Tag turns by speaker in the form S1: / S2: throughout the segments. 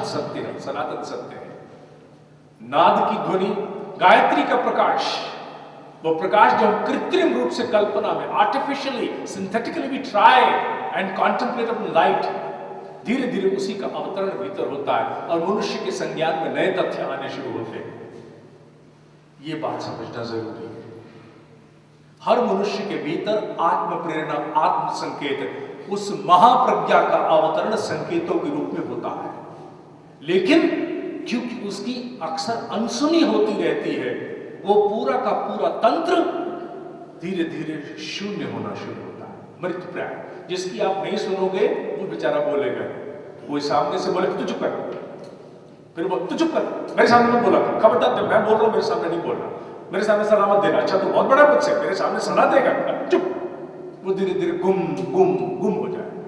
S1: सत्य है, सनातन सत्य है। नाद की ध्वनि, गायत्री का प्रकाश, वो प्रकाश जो हम कृत्रिम रूप से कल्पना में artificially synthetically we try and contemplate upon light, धीरे धीरे उसी का अवतरण भीतर होता है और मनुष्य के संज्ञान में नए तथ्य आने शुरू होते हैं। ये बात समझना जरूरी है। हर मनुष्य के भीतर आत्म प्रेरणा, आत्म संकेत उस महाप्रज्ञा का अवतरण संकेतों के रूप में होता है, लेकिन क्योंकि उसकी अक्सर अनसुनी होती रहती है, वो पूरा का पूरा तंत्र धीरे धीरे शून्य होना शुरू होता है, मृतप्राय। जिसकी आप नहीं सुनोगे वो बेचारा बोलेगा, वो सामने से बोले तू चुप कर, फिर बोल तू चुप कर, मेरे सामने मत बोला, खबरदार मैं बोल रहा हूं मेरे सामने नहीं बोलना, मेरे सामने सलाह मत देना, अच्छा तू बहुत बड़ा पद से मेरे सामने सलाह देगा, चुप। वो धीरे धीरे गुम गुम गुम हो जाएगा।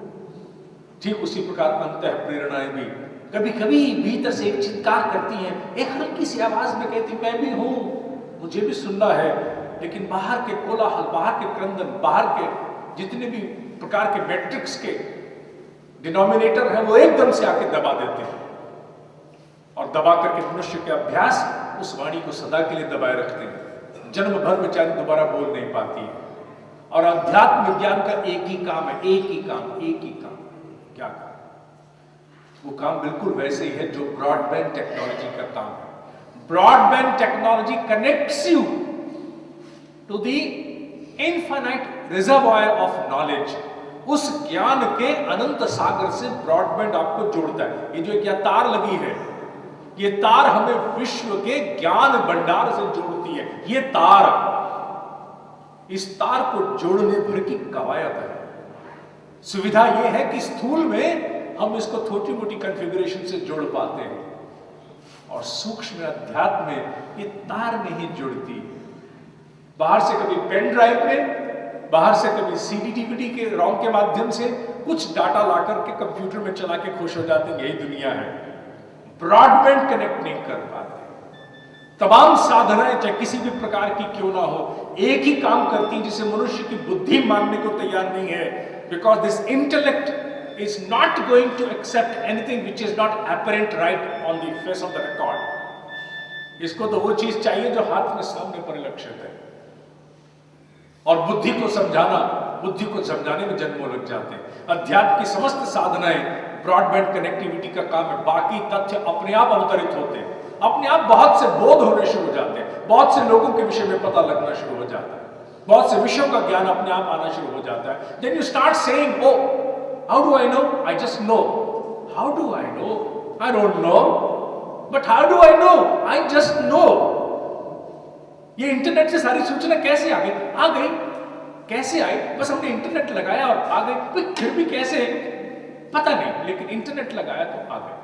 S1: ठीक उसी प्रकार अंतः प्रेरणाएं भी कभी कभी भीतर से एक चित्कार करती हैं, एक हल्की सी आवाज में कहती मैं भी हूं, मुझे भी सुनना है, लेकिन बाहर के कोलाहल, बाहर के क्रंदन, बाहर के जितने भी प्रकार के मैट्रिक्स के डिनोमिनेटर हैं वो एकदम से आके दबा देते हैं, और दबा करके मनुष्य के अभ्यास उस वाणी को सदा के लिए दबाए रखते हैं। जन्म भर बेचारी दोबारा बोल नहीं पाती है। और अध्यात्म विज्ञान का एक ही काम है, एक ही काम, एक ही काम। क्या काम? वो काम बिल्कुल वैसे ही है जो ब्रॉडबैंड टेक्नोलॉजी का काम है। Broadband technology connects you to the infinite reservoir of knowledge. उस ज्ञान के अनंत सागर से ब्रॉडबैंड आपको जोड़ता है। ये जो एक तार लगी है, ये तार हमें विश्व के ज्ञान भंडार से जोड़ती है। ये तार, इस तार को जोड़ने भर की कवायद है। सुविधा यह है कि स्थूल में हम इसको छोटी मोटी कॉन्फ़िगरेशन से जोड़ पाते हैं, और सूक्ष्म अध्यात्म में ये तार नहीं जुड़ती। बाहर से कभी पेन ड्राइव में, बाहर से कभी सीडी डीवीडी के रोम के माध्यम से कुछ डाटा लाकर के कंप्यूटर में चला के खुश हो जाते हैं, यही दुनिया है। ब्रॉडबैंड कनेक्ट नहीं कर पाते। तमाम साधनाएं चाहे किसी भी प्रकार की क्यों ना हो, एक ही काम करती है जिसे मनुष्य की बुद्धि मानने को तैयार नहीं है। Because this intellect is not going to accept anything which is not apparent right on the face of the record. इसको तो वो चीज चाहिए जो हाथ में सामने परिलक्षित है। और बुद्धि को समझाने में जन्मों लग जाते हैं। अध्यात्म की समस्त साधनाएं ब्रॉडबैंड कनेक्टिविटी का काम है। बाकी तथ्य अपने आप अवतरित होते हैं, अपने आप बहुत से बोध होने शुरू हो जाते हैं, बहुत से लोगों के विषय में पता लगना शुरू हो जाता है, बहुत से विषयों का ज्ञान अपने आप आना शुरू हो जाता है। Then you start saying, oh how do I know? I just know. How do I know? I don't know. But how do I know? I just know. ये इंटरनेट से सारी सूचना कैसे आ गई? आ गई। कैसे आई? बस हमने इंटरनेट लगाया और आ गई। फिर भी कैसे पता नहीं, लेकिन इंटरनेट लगाया तो आ गए।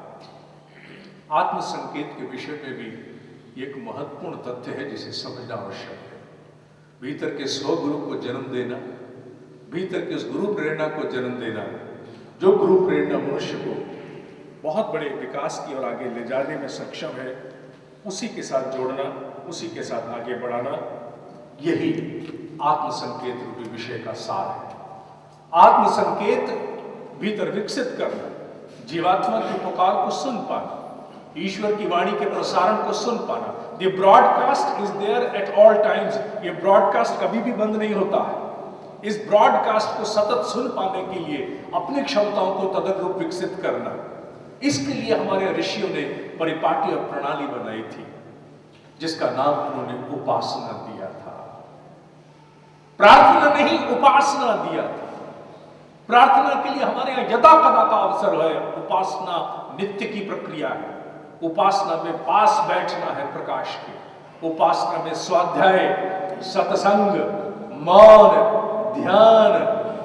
S1: आत्म संकेत के विषय में भी एक महत्वपूर्ण तथ्य है जिसे समझना आवश्यक है। भीतर के स्वगुरु को जन्म देना, भीतर के उस गुरु प्रेरणा को जन्म देना, जो गुरु प्रेरणा मनुष्य को बहुत बड़े विकास की ओर आगे ले जाने में सक्षम है, उसी के साथ जोड़ना, उसी के साथ आगे बढ़ाना, यही आत्म संकेत रूपी विषय का सार है। आत्म संकेत भीतर विकसित करना, जीवात्मा की पुकार को सुन पाना, ईश्वर की वाणी के प्रसारण को सुन पाना। The broadcast is there at all times. ये ब्रॉडकास्ट कभी भी बंद नहीं होता है। इस ब्रॉडकास्ट को सतत सुन पाने के लिए अपनी क्षमताओं को तदनुरूप विकसित करना, इसके लिए हमारे ऋषियों ने परिपाटी और प्रणाली बनाई थी, जिसका नाम उन्होंने उपासना दिया था। प्रार्थना नहीं, उपासना दिया था। प्रार्थना के लिए हमारे यहां यदा कदा का अवसर है। उपासना नित्य की प्रक्रिया है। उपासना में पास बैठना है प्रकाश के। उपासना में स्वाध्याय, सत्संग, मौन, ध्यान,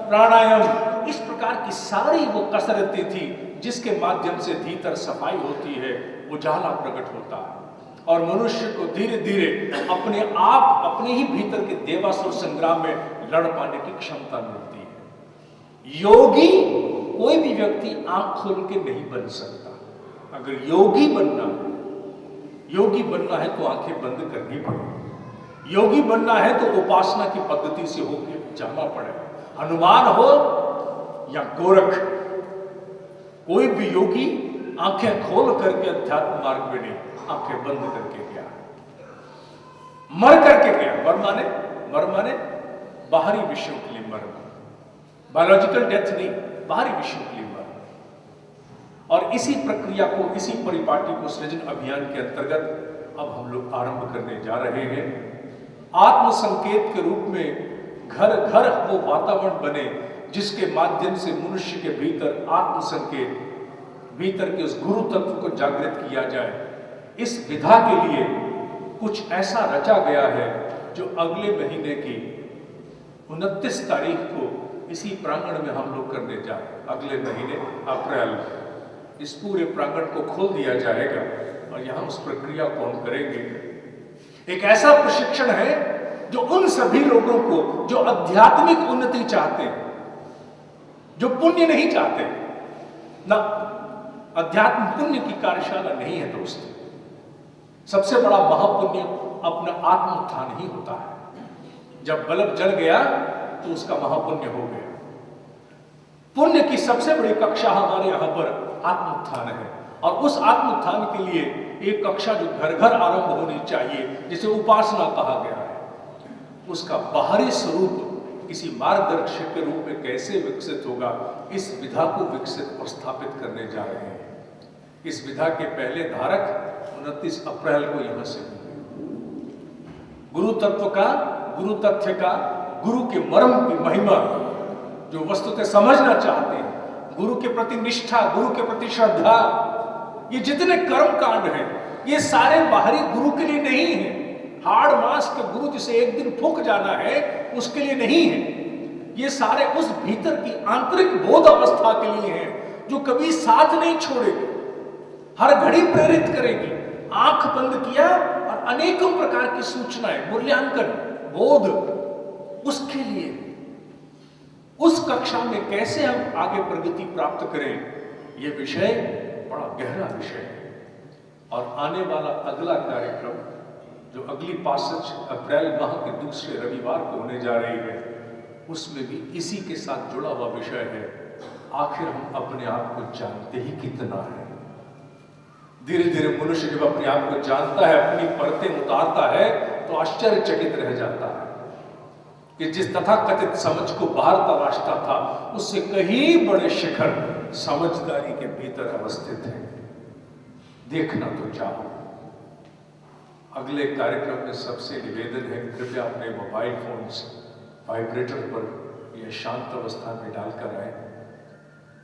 S1: प्राणायाम, इस प्रकार की सारी वो कसरतें थी जिसके माध्यम से भीतर सफाई होती है, उजाला प्रकट होता है, और मनुष्य को धीरे धीरे अपने आप अपने ही भीतर के देवासुर संग्राम में लड़ पाने की क्षमता मिलती है। योगी कोई भी व्यक्ति आंख खोल के नहीं बन सकता। अगर योगी बनना है तो आंखें बंद करनी पड़ेगी। योगी बनना है तो उपासना की पद्धति से होकर जाना पड़ेगा। हनुमान हो या गोरख, कोई भी योगी आंखें खोल करके अध्यात्म मार्ग में नहीं, आंखें बंद करके गया, मर करके गया। मर माने बाहरी विषयों के लिए मरना, बायोलॉजिकल डेथ नहीं, बाहरी विषयों के लिए मरना। और इसी प्रक्रिया को, इसी परिपाटी को सृजन अभियान के अंतर्गत अब हम लोग आरंभ करने जा रहे हैं। आत्म संकेत के रूप में घर घर वो वातावरण बने जिसके माध्यम से मनुष्य के भीतर आत्म संकेत, भीतर के उस गुरु तत्व को जागृत किया जाए। इस विधा के लिए कुछ ऐसा रचा गया है जो अगले महीने की 29 तारीख को इसी प्रांगण में हम लोग करने जा रहे हैं। अगले महीने अप्रैल में इस पूरे प्रांगण को खोल दिया जाएगा और यहाँ उस प्रक्रिया को हम करेंगे। एक ऐसा प्रशिक्षण है जो उन सभी लोगों को जो आध्यात्मिक उन्नति चाहते हैं, जो पुण्य नहीं चाहते ना, अध्यात्म पुण्य की कार्यशाला नहीं है दोस्त। सबसे बड़ा महापुण्य अपना आत्मोत्थान ही होता है। जब बल्ब जल गया तो उसका महापुण्य हो गया। पुण्य की सबसे बड़ी कक्षा हमारे यहां पर आत्मोत्थान है, और उस आत्मोत्थान के लिए एक कक्षा जो घर घर आरंभ होनी चाहिए, जिसे उपासना कहा गया है, उसका बाहरी स्वरूप किसी मार्गदर्शक के रूप में कैसे विकसित होगा, इस विधा को विकसित और स्थापित करने जा रहे हैं। इस विधा के पहले धारक 29 अप्रैल को यहां से गुरु तत्व का, गुरु तथ्य का, गुरु के मर्म की महिमा जो वस्तुतः समझना चाहते हैं, गुरु के प्रति निष्ठा, गुरु के प्रति श्रद्धा, ये जितने कर्म कांड हैं ये सारे बाहरी गुरु के लिए नहीं है। हाड़ मास के गुरु जिसे एक दिन फूक जाना है उसके लिए नहीं है। ये सारे उस भीतर की आंतरिक बोध अवस्था के लिए हैं जो कभी साथ नहीं छोड़ेगी, हर घड़ी प्रेरित करेगी। आंख बंद किया और अनेकों प्रकार की सूचनाएं, मूल्यांकन, बोध, उसके लिए उस कक्षा में कैसे हम आगे प्रगति प्राप्त करें, यह विषय बड़ा गहरा विषय है। और आने वाला अगला कार्यक्रम जो अगली पासच अप्रैल माह के दूसरे रविवार को होने जा रही है, उसमें भी इसी के साथ जुड़ा हुआ विषय है, आखिर हम अपने आप को जानते ही कितना है। धीरे धीरे मनुष्य जब अपने आप को जानता है, अपनी परतें उतारता है, तो आश्चर्यचकित रह जाता है कि जिस तथाकथित समझ को बाहर तलाशता था, उससे कहीं बड़े शिखर समझदारी के भीतर अवस्थित है। देखना तो चाहो। अगले कार्यक्रम में सबसे निवेदन है, कृपया अपने मोबाइल फोन्स वाइब्रेटर पर या शांत अवस्था में डालकर आए,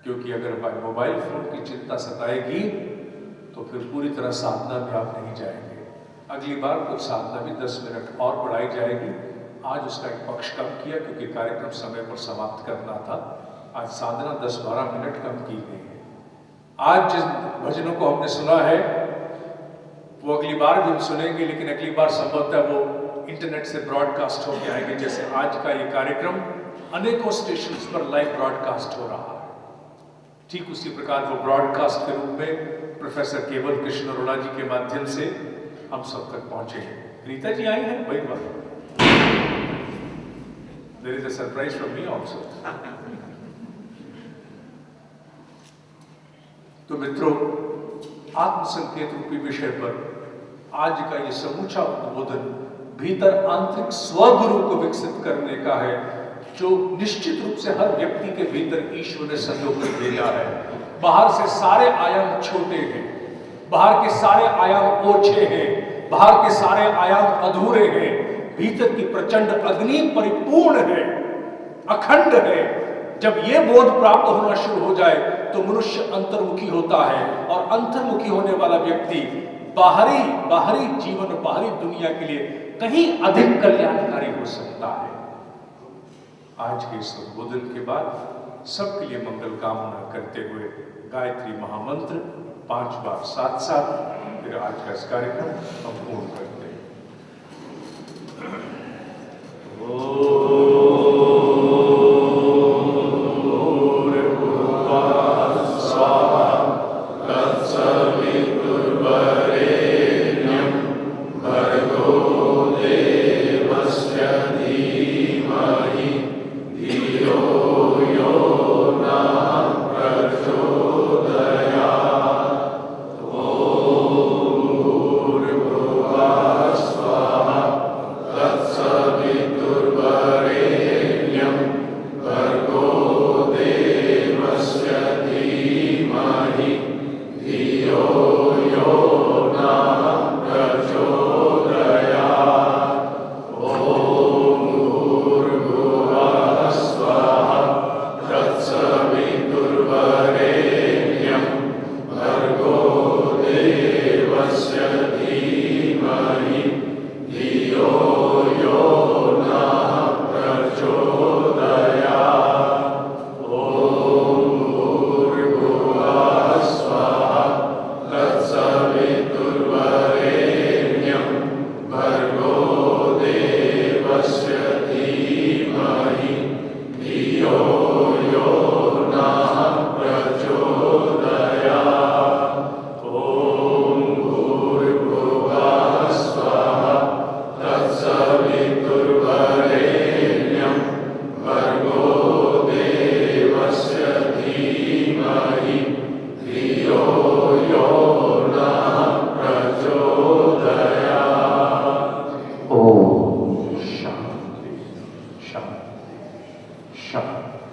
S1: क्योंकि अगर मोबाइल फोन की चिंता सताएगी तो फिर पूरी तरह साधना में आप नहीं जाएंगे। अगली बार कुछ साधना भी 10 मिनट और बढ़ाई जाएगी। आज उसका एक पक्ष कम किया क्योंकि कार्यक्रम समय पर समाप्त करना था। आज साधना 10-12 मिनट कम की गई है। आज जिस भजनों को हमने सुना है वो अगली बार भी हम सुनेंगे, लेकिन अगली बार संभवतः वो इंटरनेट से ब्रॉडकास्ट होकर आएंगे। जैसे आज का ये कार्यक्रम अनेकों स्टेशंस पर लाइव ब्रॉडकास्ट हो रहा है, ठीक उसी प्रकार वो ब्रॉडकास्ट के रूप में प्रोफेसर केवल कृष्ण अरोड़ा जी के माध्यम से हम सब तक पहुंचे हैं। रीता जी आई हैं, वही बात। There is a surprise from me also. तो मित्रों, आत्मसंकेत रूपी विषय पर आज का ये समूचा उद्बोधन भीतर आंतरिक स्वगुरु को विकसित करने का है, जो निश्चित रूप से हर व्यक्ति के भीतर ईश्वर ने संजो कर भेजा है। बाहर से सारे आयाम छोटे हैं, बाहर के सारे आयाम ओछे हैं, बाहर के सारे आयाम अधूरे हैं, भीतर की प्रचंड अग्नि परिपूर्ण है, अखंड है। जब ये बोध प्राप्त होना शुरू हो जाए तो मनुष्य अंतर्मुखी होता है, और अंतर्मुखी होने वाला व्यक्ति बाहरी जीवन, बाहरी दुनिया के लिए कहीं अधिक कल्याणकारी हो सकता है। आज के इस उद्बोधन के बाद सबके लिए मंगल कामना करते हुए गायत्री महामंत्र 5 बार साथ साथ फिर आज का इस कार्यक्रम हम पूर्ण करते हैं। शब्द।